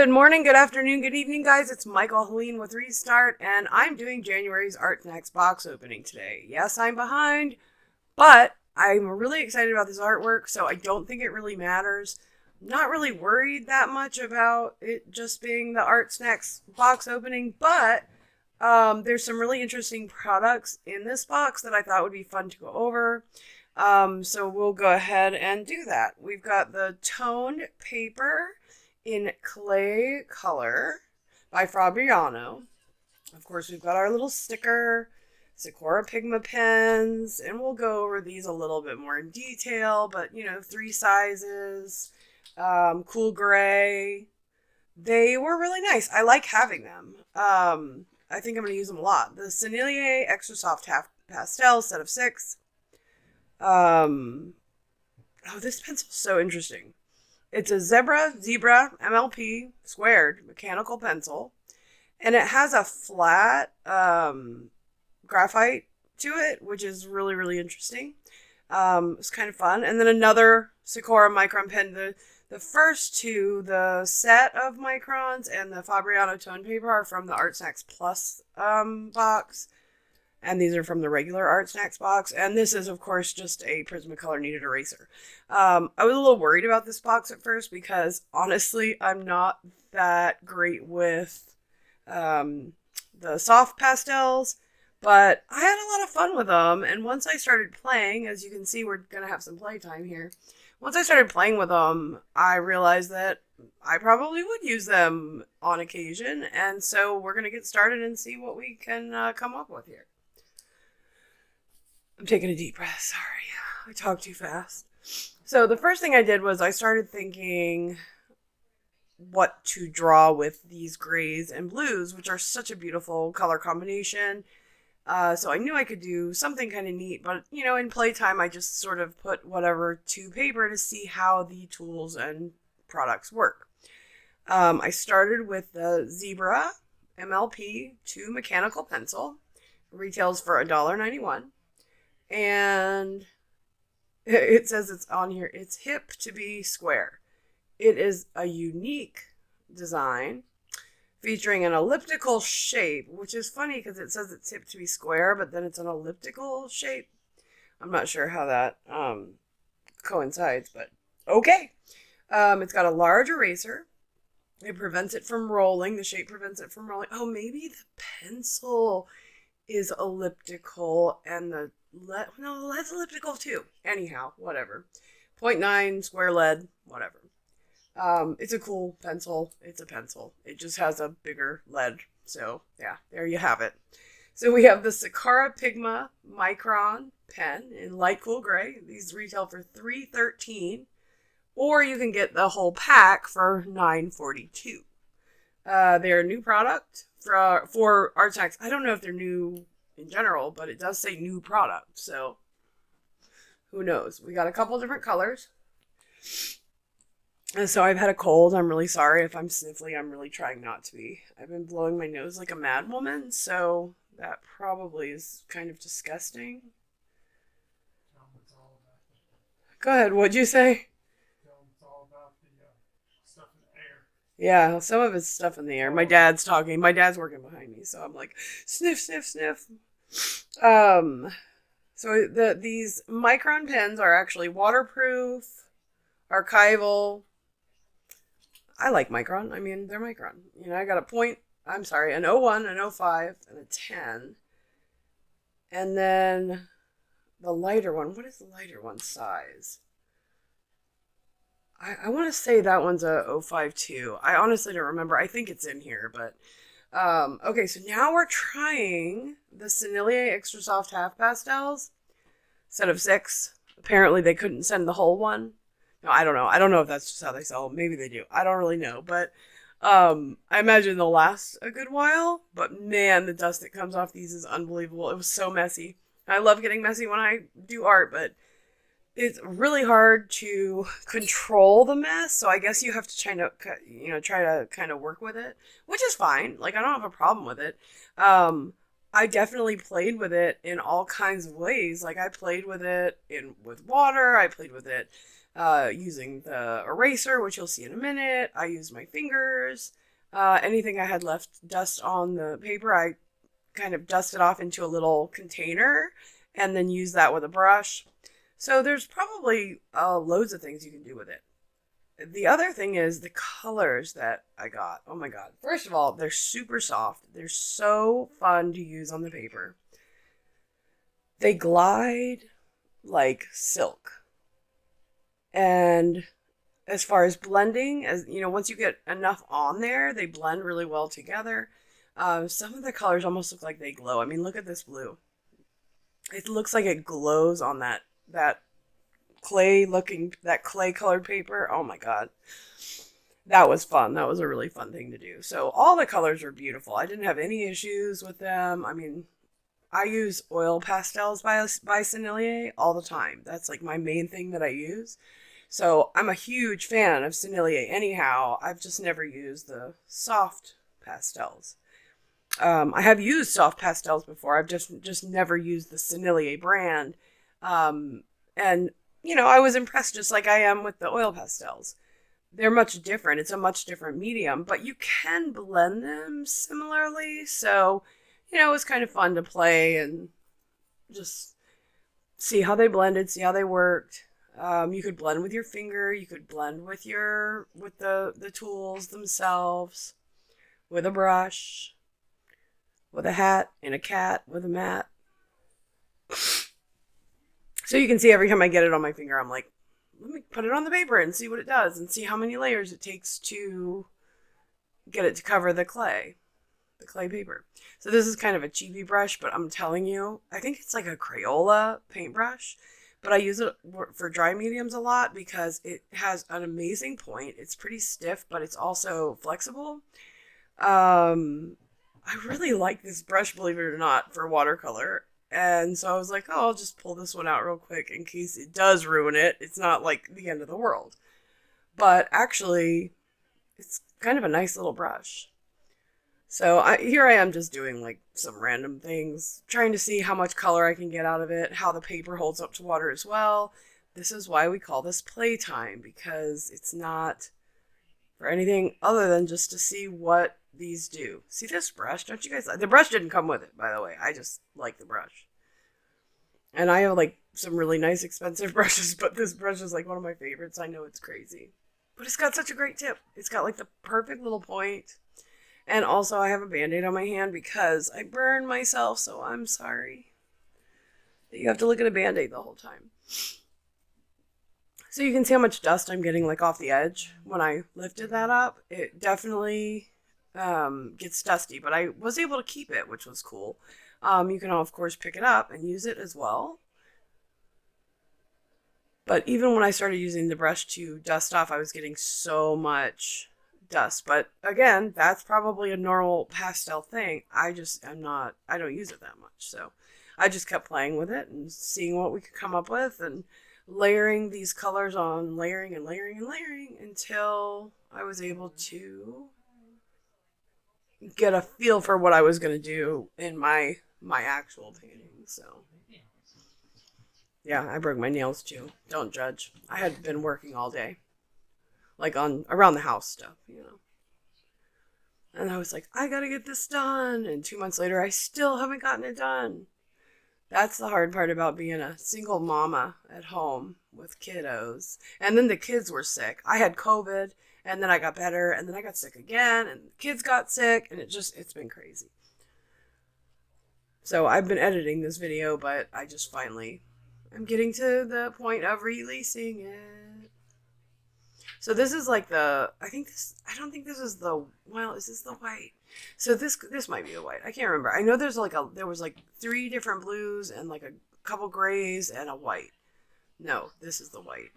Good morning, good afternoon, good evening, guys. It's Michael Helene with Restart, and I'm doing January's Art Next box opening today. Yes, I'm behind, but I'm really excited about this artwork, so I don't think it really matters. I'm not really worried that much about it just being the Art Next box opening, but there's some really interesting products in this box that I thought would be fun to go over. So we'll go ahead and do that. We've got the toned paper in clay color by Fabriano. Of course, we've got our little sticker, Sakura Pigma pens, and we'll go over these a little bit more in detail, but 3 sizes, cool gray. They were really nice. I like having them. I think I'm going to use them a lot. The Sennelier Extra Soft Half Pastel set of 6. Oh, this pencil's so interesting. It's a Zebra MLP squared mechanical pencil, and it has a flat graphite to it, which is really, really interesting. It's kind of fun. And then another Sakura Micron pen. The first two, the set of Microns and the Fabriano tone paper, are from the Art Snacks Plus box. And these are from the regular Art Snacks box. And this is, of course, just a Prismacolor Kneaded Eraser. I was a little worried about this box at first because, honestly, I'm not that great with the soft pastels. But I had a lot of fun with them. And once I started playing, as you can see, we're going to have some playtime here. Once I started playing with them, I realized that I probably would use them on occasion. And so we're going to get started and see what we can come up with here. I'm taking a deep breath. Sorry, I talk too fast. So the first thing I did was I started thinking what to draw with these grays and blues, which are such a beautiful color combination. So I knew I could do something kind of neat, but in playtime, I just sort of put whatever to paper to see how the tools and products work. I started with the Zebra MLP 2 mechanical pencil. It retails for $1.91. And it says it's on here, it's hip to be square. It is a unique design featuring an elliptical shape, which is funny because it says it's hip to be square, but then it's an elliptical shape. I'm not sure how that coincides, but okay. It's got a large eraser. It prevents it from rolling. The shape prevents it from rolling. Oh, maybe the pencil is elliptical and the lead's elliptical too. Anyhow, whatever. 0.9 square lead, whatever. It's a cool pencil. It's a pencil. It just has a bigger lead. So yeah, there you have it. So we have the Sakura Pigma Micron pen in light cool gray. These retail for $3.13, or you can get the whole pack for $9.42. They're a new product for Art Snacks. I don't know if they're new in general, but it does say new product, so who knows. We got a couple different colors. And so I've had a cold. I'm really sorry if I'm sniffly. I'm really trying not to be. I've been blowing my nose like a mad woman, so that probably is kind of disgusting. Go ahead, what'd you say? Yeah, some of it's stuff in the air. My dad's talking. My dad's working behind me, so I'm like, sniff, sniff, sniff. So these Micron pens are actually waterproof, archival. I like Micron. I mean, they're Micron. I got an 01, an 05, and a 10. And then the lighter one. What is the lighter one size? I want to say that one's a 05 too. I honestly don't remember. I think it's in here, but okay, so now we're trying the Sennelier Extra Soft Half Pastels set of 6. Apparently they couldn't send the whole one. No, I don't know. I don't know if that's just how they sell them. Maybe they do. I don't really know, but I imagine they'll last a good while. But man, the dust that comes off these is unbelievable. It was so messy. I love getting messy when I do art, but it's really hard to control the mess, so I guess you have to try to kind of work with it, which is fine. Like, I don't have a problem with it. I definitely played with it in all kinds of ways. Like, I played with it with water. I played with it using the eraser, which you'll see in a minute. I used my fingers. Anything I had left dust on the paper, I kind of dusted off into a little container and then use that with a brush. So there's probably loads of things you can do with it. The other thing is the colors that I got. Oh my god. First of all, they're super soft. They're so fun to use on the paper. They glide like silk. And as far as blending, as you know, once you get enough on there, they blend really well together. Some of the colors almost look like they glow. I mean, look at this blue. It looks like it glows on that clay colored paper. Oh my god. That was fun. That was a really fun thing to do. So all the colors are beautiful. I didn't have any issues with them. I mean, I use oil pastels by Sennelier all the time. That's like my main thing that I use. So I'm a huge fan of Sennelier anyhow. I've just never used the soft pastels. I have used soft pastels before. I've just never used the Sennelier brand. And, you know, I was impressed just like I am with the oil pastels. They're much different. It's a much different medium, but you can blend them similarly. So, you know, it was kind of fun to play and just see how they blended, see how they worked. You could blend with your finger. You could blend with the tools themselves, with a brush, with a hat, in a cat, with a mat. So you can see every time I get it on my finger, I'm like, let me put it on the paper and see what it does and see how many layers it takes to get it to cover the clay paper. So this is kind of a cheapy brush, but I'm telling you, I think it's like a Crayola paintbrush, but I use it for dry mediums a lot because it has an amazing point. It's pretty stiff, but it's also flexible. I really like this brush, believe it or not, for watercolor. And so I was like, oh, I'll just pull this one out real quick in case it does ruin it. It's not like the end of the world. But actually, it's kind of a nice little brush. So here I am just doing like some random things, trying to see how much color I can get out of it, how the paper holds up to water as well. This is why we call this playtime, because it's not for anything other than just to see what these do. See this brush? Don't you guys like? The brush didn't come with it, by the way. I just like the brush. And I have like some really nice expensive brushes, but this brush is like one of my favorites. I know it's crazy, but it's got such a great tip. It's got like the perfect little point. And also I have a band-aid on my hand because I burned myself, so I'm sorry that you have to look at a band-aid the whole time. So you can see how much dust I'm getting like off the edge when I lifted that up. It definitely gets dusty, but I was able to keep it, which was cool. You can, of course, pick it up and use it as well. But even when I started using the brush to dust off, I was getting so much dust. But again, that's probably a normal pastel thing. I don't use it that much. So I just kept playing with it and seeing what we could come up with and layering these colors on, layering and layering and layering until I was able to get a feel for what I was going to do in my actual painting. So yeah, I broke my nails too. Don't judge. I had been working all day, like on around the house stuff, you know. And I was like, I gotta get this done. And 2 months later, I still haven't gotten it done. That's the hard part about being a single mama at home with kiddos. And then the kids were sick. I had COVID, and then I got better, and then I got sick again, and the kids got sick, and it's been crazy. So I've been editing this video, but I'm getting to the point of releasing it. So this is like I don't think this is is this the white? So this might be the white. I can't remember. I know there was like 3 different blues and like a couple grays and a white. No, this is the white.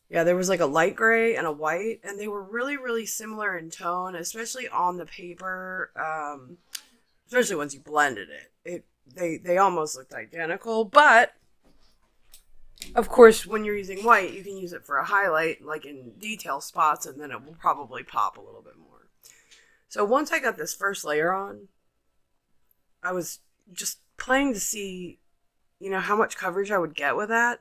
Yeah, there was like a light gray and a white, and they were really, really similar in tone, especially on the paper. Especially once you blended it. They almost looked identical, but of course, when you're using white, you can use it for a highlight, like in detail spots, and then it will probably pop a little bit more. So once I got this first layer on, I was just playing to see, you know, how much coverage I would get with that.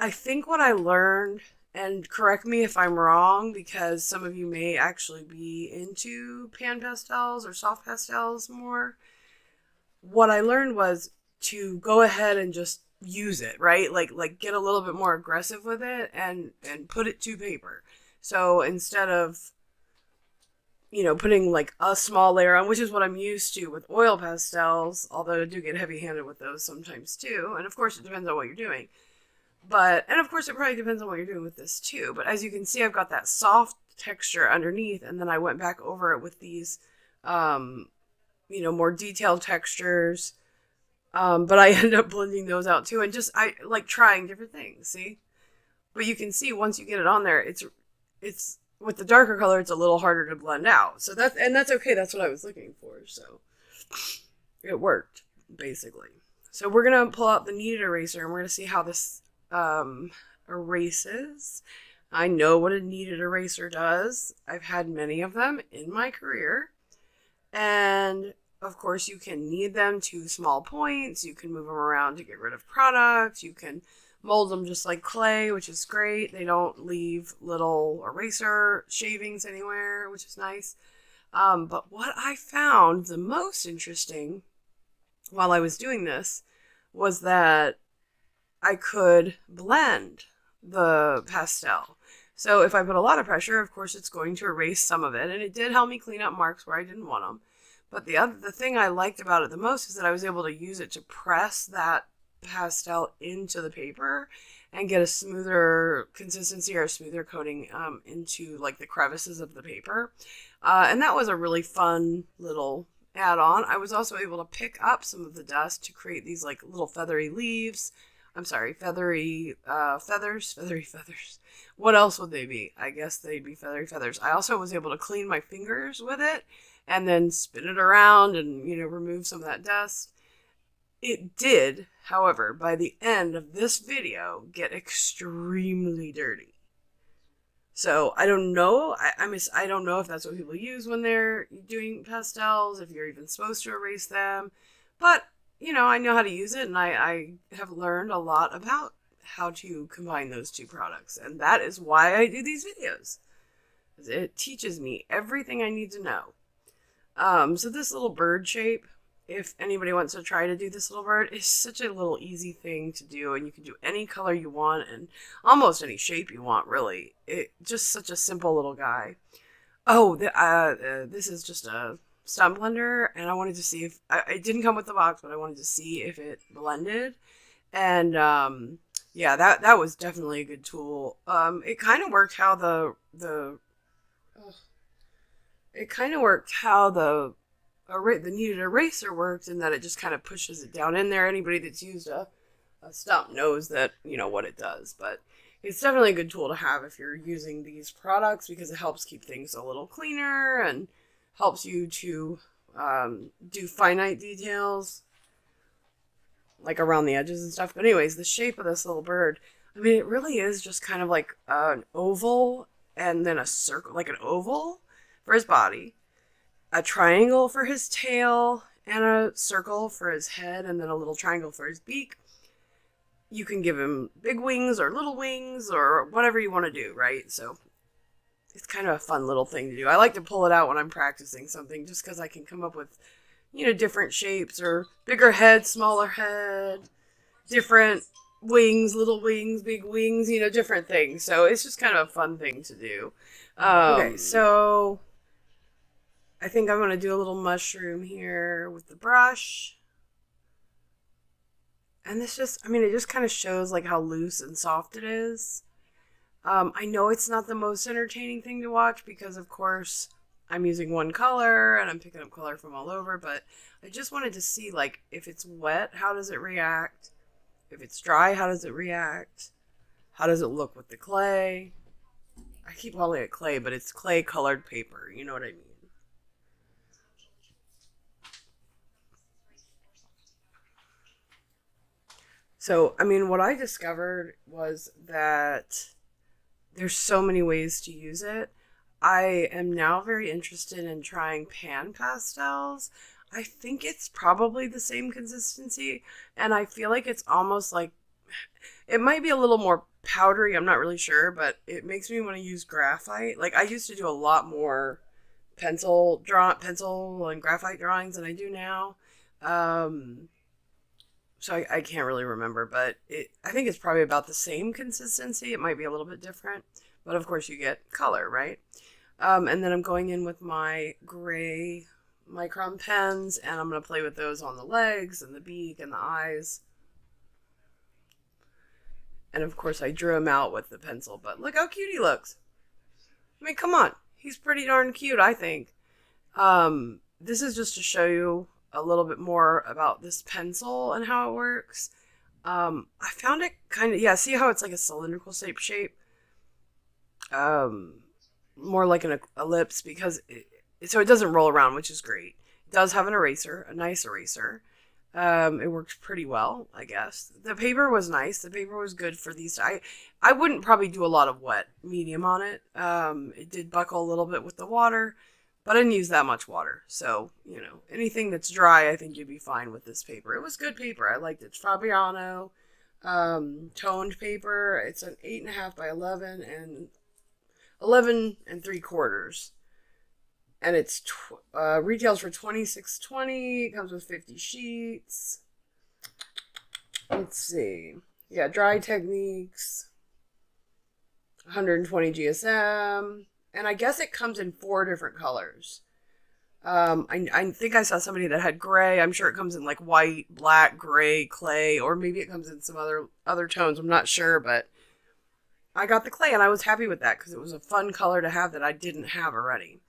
I think what I learned, and correct me if I'm wrong, because some of you may actually be into pan pastels or soft pastels more. What I learned was to go ahead and just use it, right? Like get a little bit more aggressive with it and put it to paper. So instead of, you know, putting like a small layer on, which is what I'm used to with oil pastels, although I do get heavy-handed with those sometimes too. And of course it depends on what you're doing. And of course it probably depends on what you're doing with this too. But as you can see, I've got that soft texture underneath, and then I went back over it with these, more detailed textures. But I end up blending those out too, and I like trying different things, see? But you can see once you get it on there, it's with the darker color, it's a little harder to blend out. So that's okay. That's what I was looking for. So it worked, basically. So we're going to pull out the Kneaded Eraser, and we're going to see how this erases. I know what a Kneaded Eraser does. I've had many of them in my career. And of course, you can knead them to small points. You can move them around to get rid of products. You can mold them just like clay, which is great. They don't leave little eraser shavings anywhere, which is nice. But what I found the most interesting while I was doing this was that I could blend the pastel. So if I put a lot of pressure, of course, it's going to erase some of it. And it did help me clean up marks where I didn't want them. But the thing I liked about it the most is that I was able to use it to press that pastel into the paper and get a smoother consistency or a smoother coating into like the crevices of the paper. And that was a really fun little add-on. I was also able to pick up some of the dust to create these like little feathery leaves. I'm sorry, feathery feathers. What else would they be? I guess they'd be feathery feathers. I also was able to clean my fingers with it and then spin it around and, remove some of that dust. It did, however, by the end of this video, get extremely dirty. So I don't know. I don't know if that's what people use when they're doing pastels, if you're even supposed to erase them. But, I know how to use it, and I have learned a lot about how to combine those two products. And that is why I do these videos. It teaches me everything I need to know. So this little bird shape, if anybody wants to try to do this little bird, is such a little easy thing to do, and you can do any color you want and almost any shape you want, really. It just such a simple little guy. Oh, this is just a stump blender, and I wanted to see if it didn't come with the box, but I wanted to see if it blended. And yeah, that was definitely a good tool. It kind of worked how the Kneaded Eraser worked, in that it just kind of pushes it down in there. Anybody that's used a stump knows that, what it does. But it's definitely a good tool to have if you're using these products, because it helps keep things a little cleaner and helps you to do finite details, like around the edges and stuff. But anyways, the shape of this little bird, it really is just kind of like an oval and then a circle, like an oval for his body, a triangle for his tail, and a circle for his head, and then a little triangle for his beak. You can give him big wings or little wings or whatever you want to do, right? So it's kind of a fun little thing to do. I like to pull it out when I'm practicing something, just because I can come up with, different shapes, or bigger head, smaller head, different wings, little wings, big wings, different things. So it's just kind of a fun thing to do. Okay, so I think I'm going to do a little mushroom here with the brush. And this just, it just kind of shows like how loose and soft it is. I know it's not the most entertaining thing to watch, because of course I'm using one color and I'm picking up color from all over, but I just wanted to see, like, if it's wet, how does it react? If it's dry, how does it react? How does it look with the clay? I keep calling it clay, but it's clay colored paper. You know what I mean? So, what I discovered was that there's so many ways to use it. I am now very interested in trying pan pastels. I think it's probably the same consistency, and I feel like it's almost like, it might be a little more powdery. I'm not really sure, but it makes me want to use graphite. Like I used to do a lot more pencil and graphite drawings than I do now. Um, so I can't really remember, but I think it's probably about the same consistency. It might be a little bit different, but of course you get color, right? And then I'm going in with my gray Micron pens, and I'm going to play with those on the legs and the beak and the eyes. And of course I drew him out with the pencil, but look how cute he looks. I mean, come on. He's pretty darn cute, I think. This is just to show you a little bit more about this pencil and how it works. I found it kind of, yeah, see how it's like a cylindrical shape? More like an ellipse because so it doesn't roll around, which is great. It does have an eraser, a nice eraser. It works pretty well, I guess. The paper was nice. The paper was good for these. I wouldn't probably do a lot of wet medium on it. It did buckle a little bit with the water, but I didn't use that much water. So, you know, anything that's dry, I think you'd be fine with this paper. It was good paper. I liked it. It's Fabriano, toned paper. It's an 8.5 by 11 and 11 3/4. And it's retails for $26.20. It comes with 50 sheets. Let's see. Yeah, dry techniques. 120 GSM. And I guess it comes in 4 different colors. I think I saw somebody that had gray. I'm sure it comes in like white, black, gray, clay, or maybe it comes in some other tones. I'm not sure, but I got the clay and I was happy with that because it was a fun color to have that I didn't have already.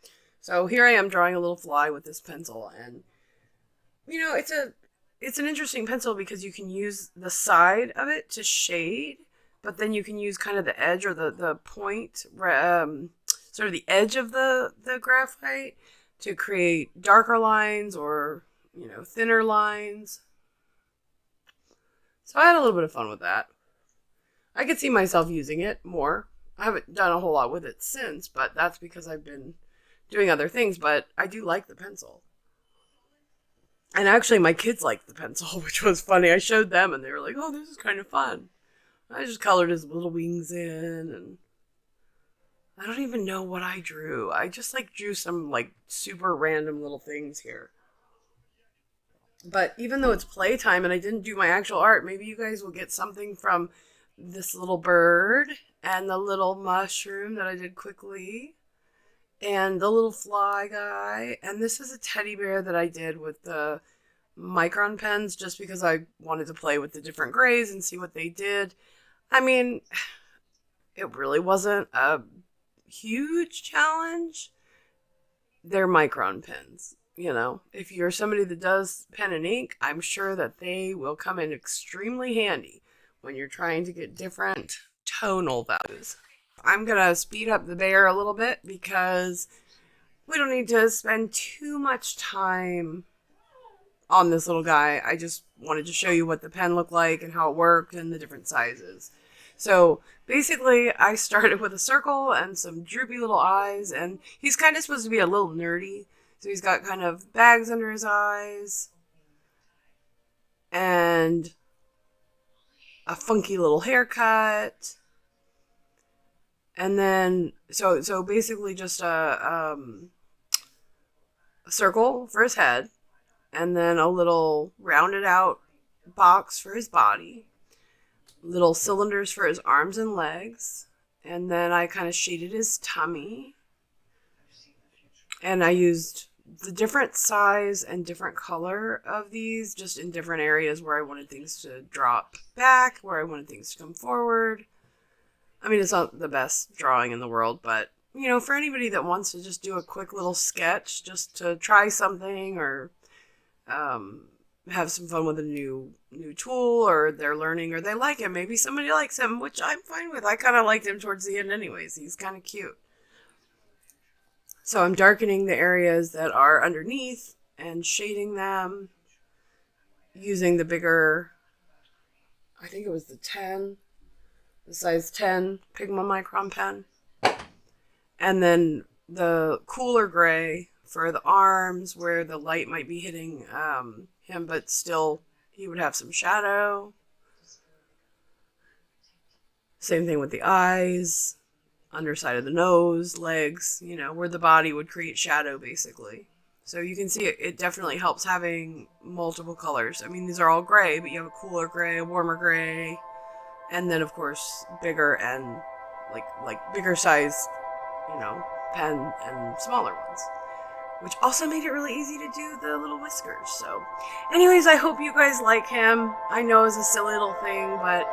So here I am drawing a little fly with this pencil, and you know, it's an interesting pencil because you can use the side of it to shade, but then you can use kind of the edge or the point, sort of the edge of the graphite to create darker lines or, you know, thinner lines. So I had a little bit of fun with that. I could see myself using it more. I haven't done a whole lot with it since, but that's because I've been doing other things, but I do like the pencil. And actually my kids liked the pencil, which was funny. I showed them and they were like, oh, this is kind of fun. I just colored his little wings in, and I don't even know what I drew. I just like drew some like super random little things here. But even though it's playtime and I didn't do my actual art, maybe you guys will get something from this little bird and the little mushroom that I did quickly. And the little fly guy. And this is a teddy bear that I did with the Micron pens just because I wanted to play with the different grays and see what they did. I mean, it really wasn't a huge challenge. They're Micron pens. You know, if you're somebody that does pen and ink, I'm sure that they will come in extremely handy when you're trying to get different tonal values. I'm going to speed up the bear a little bit because we don't need to spend too much time on this little guy. I just wanted to show you what the pen looked like and how it worked and the different sizes. So basically I started with a circle and some droopy little eyes, and he's kind of supposed to be a little nerdy. So he's got kind of bags under his eyes and a funky little haircut. And then, so basically just a circle for his head, and then a little rounded out box for his body, little cylinders for his arms and legs, and then I kind of shaded his tummy, and I used the different size and different color of these just in different areas where I wanted things to drop back, where I wanted things to come forward. I mean, it's not the best drawing in the world, but, you know, for anybody that wants to just do a quick little sketch just to try something or have some fun with a new tool, or they're learning or they like him. Maybe somebody likes him, which I'm fine with. I kind of liked him towards the end anyways. He's kind of cute. So I'm darkening the areas that are underneath and shading them using the bigger, I think it was the size 10 Pigma Micron pen. And then the cooler gray for the arms where the light might be hitting him, but still he would have some shadow. Same thing with the eyes, underside of the nose, legs, you know, where the body would create shadow basically. So you can see it definitely helps having multiple colors. I mean, these are all gray, but you have a cooler gray, a warmer gray, and then of course bigger and like bigger sized, you know, pen and smaller ones. Which also made it really easy to do the little whiskers. So anyways, I hope you guys like him. I know it's a silly little thing, but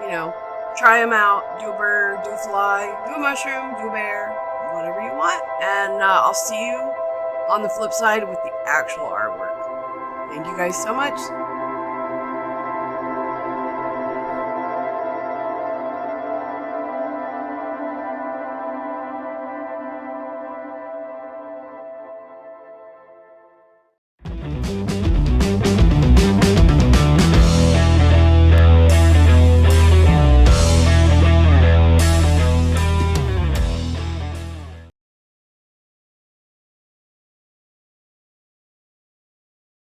you know, try him out. Do a bird, do a fly, do a mushroom, do a bear, whatever you want. And I'll see you on the flip side with the actual artwork. Thank you guys so much.